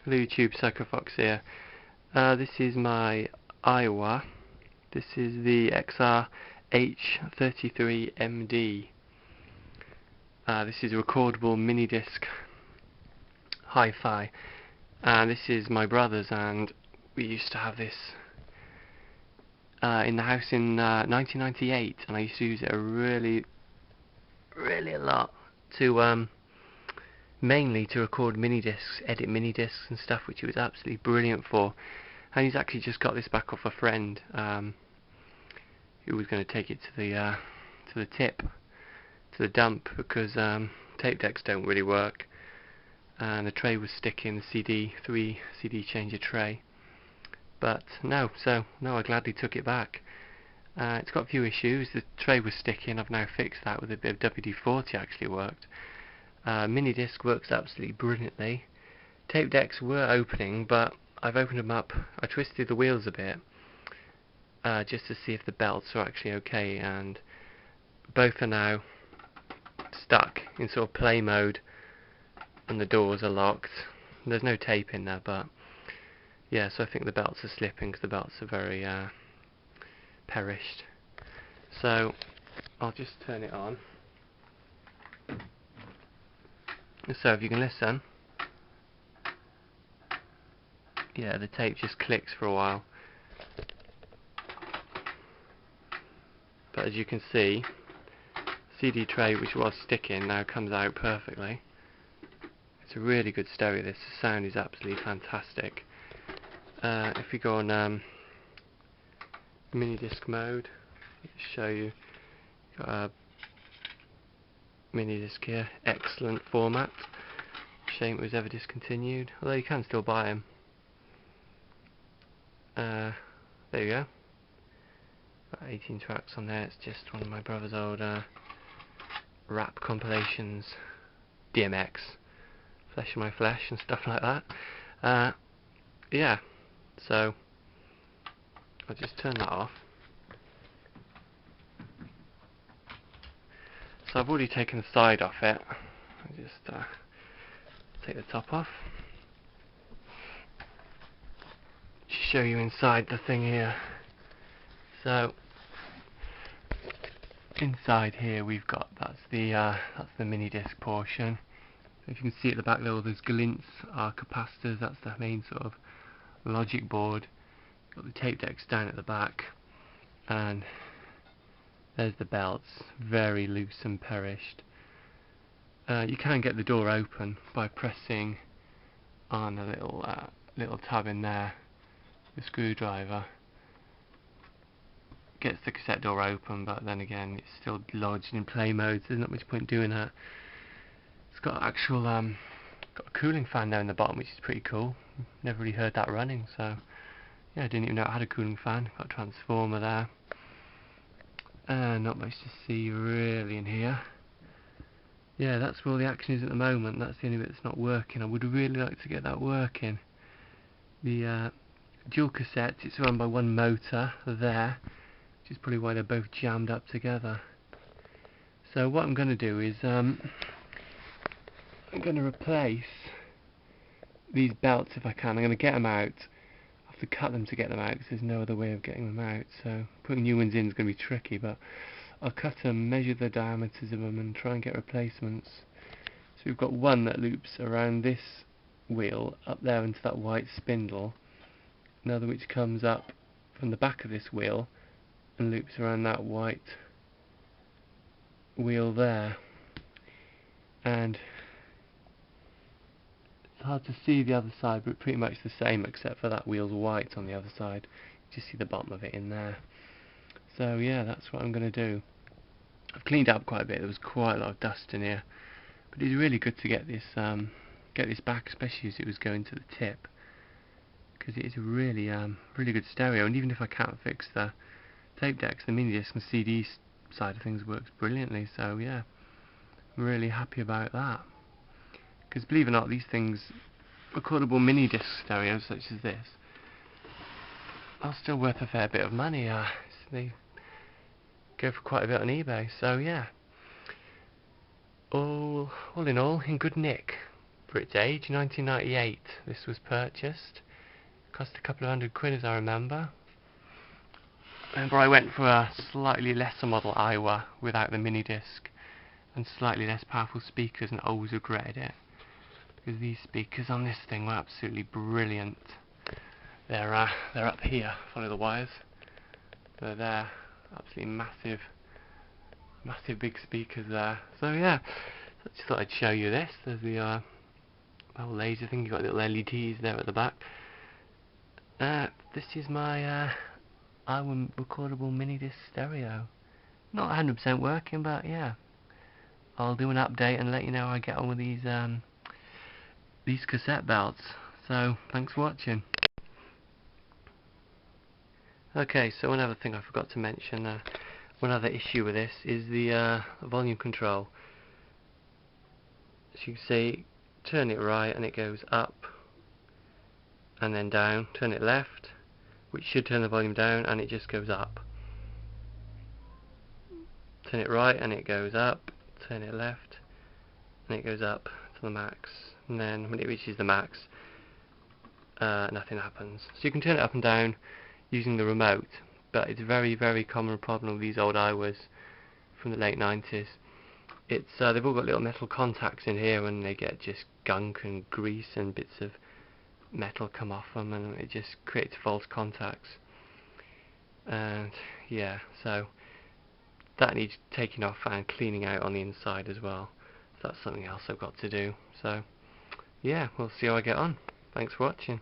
YouTube Psycho Fox here. This is my Aiwa. This is the XR-H33MD. This is a recordable mini disc hi-fi. This is my brother's, and we used to have this in the house in 1998, and I used to use it really a lot to mainly to record mini discs, edit mini discs and stuff, which he was absolutely brilliant for. And he's actually just got this back off a friend who was going to take it to the dump, because tape decks don't really work, and the tray was sticking, the three CD changer tray. But no, I gladly took it back. It's got a few issues. The tray was sticking. I've now fixed that with a bit of WD-40. Actually worked. Mini disc works absolutely brilliantly. Tape decks were opening, but I've opened them up. I twisted the wheels a bit just to see if the belts are actually okay, and both are now stuck in sort of play mode, and the doors are locked. There's no tape in there, but yeah, so I think the belts are slipping because the belts are very perished. So I'll just turn it on. So if you can listen, yeah, the tape just clicks for a while, but as you can see, CD tray, which was sticking, now comes out perfectly. It's a really good stereo. This sound is absolutely fantastic. If we go on mini disc mode, let's show you. Got a mini disc here, excellent format. Shame it was ever discontinued, although you can still buy them. There you go. Got 18 tracks on there. It's just one of my brother's old rap compilations, DMX, Flesh of My Flesh and stuff like that. Yeah, so I'll just turn that off. So I've already taken the side off it. I'll just take the top off. Just show you inside the thing here. So inside here we've got, that's the mini disc portion. If you can see at the back there, all those glints are capacitors. That's the main sort of logic board. Got the tape decks down at the back, and there's the belts, very loose and perished. You can get the door open by pressing on a little tab in there. The screwdriver gets the cassette door open, but then again it's still lodged in play mode, so there's not much point doing that. It's got actual got a cooling fan down the bottom, which is pretty cool. Never really heard that running, so yeah, I didn't even know it had a cooling fan. Got a transformer there. Not much to see really in here. Yeah, that's where all the action is at the moment. That's the only bit that's not working. I would really like to get that working. The dual cassette, it's run by one motor there, which is probably why they're both jammed up together. So what I'm going to do is I'm going to replace these belts if I can. I'm going to get them out. I have to cut them to get them out because there's no other way of getting them out. So putting new ones in is going to be tricky, but I'll cut them, measure the diameters of them, and try and get replacements. So we've got one that loops around this wheel up there into that white spindle. Another which comes up from the back of this wheel and loops around that white wheel there. And it's hard to see the other side, but pretty much the same except for that wheel's white on the other side. You just see the bottom of it in there. So yeah, that's what I'm going to do. I've cleaned up quite a bit. There was quite a lot of dust in here, but it's really good to get this back, especially as it was going to the tip, because it is a really good stereo. And even if I can't fix the tape decks, the mini disc and CD side of things works brilliantly. So yeah, I'm really happy about that. Because believe it or not, these things, recordable mini disc stereos such as this, are still worth a fair bit of money. So they go for quite a bit on eBay. So yeah, all in all, in good nick. for its age. 1998 this was purchased. Cost a couple of £100 as I remember. Remember I went for a slightly lesser model Aiwa without the mini disc and slightly less powerful speakers, and always regretted it, because these speakers on this thing were absolutely brilliant. They're up here, follow the wires. They're there, absolutely massive big speakers there. So yeah, I just thought I'd show you this. There's the little laser thing, you've got little LEDs there at the back. This is my Aiwa recordable mini disc stereo. Not 100% working, but yeah, I'll do an update and let you know how I get on with these cassette belts. So thanks for watching. Okay, so one other thing I forgot to mention, one other issue with this is the volume control. As you can see, turn it right and it goes up and then down, turn it left, which should turn the volume down, and it just goes up. Turn it right and it goes up, turn it left and it goes up to the max, and then when it reaches the max, nothing happens. So you can turn it up and down using the remote, but it's a very common problem with these old Aiwas from the late 90s. It's they've all got little metal contacts in here, and they get just gunk and grease and bits of metal come off them, and it just creates false contacts. And yeah, so that needs taking off and cleaning out on the inside as well. So that's something else I've got to do. So yeah, we'll see how I get on. Thanks for watching.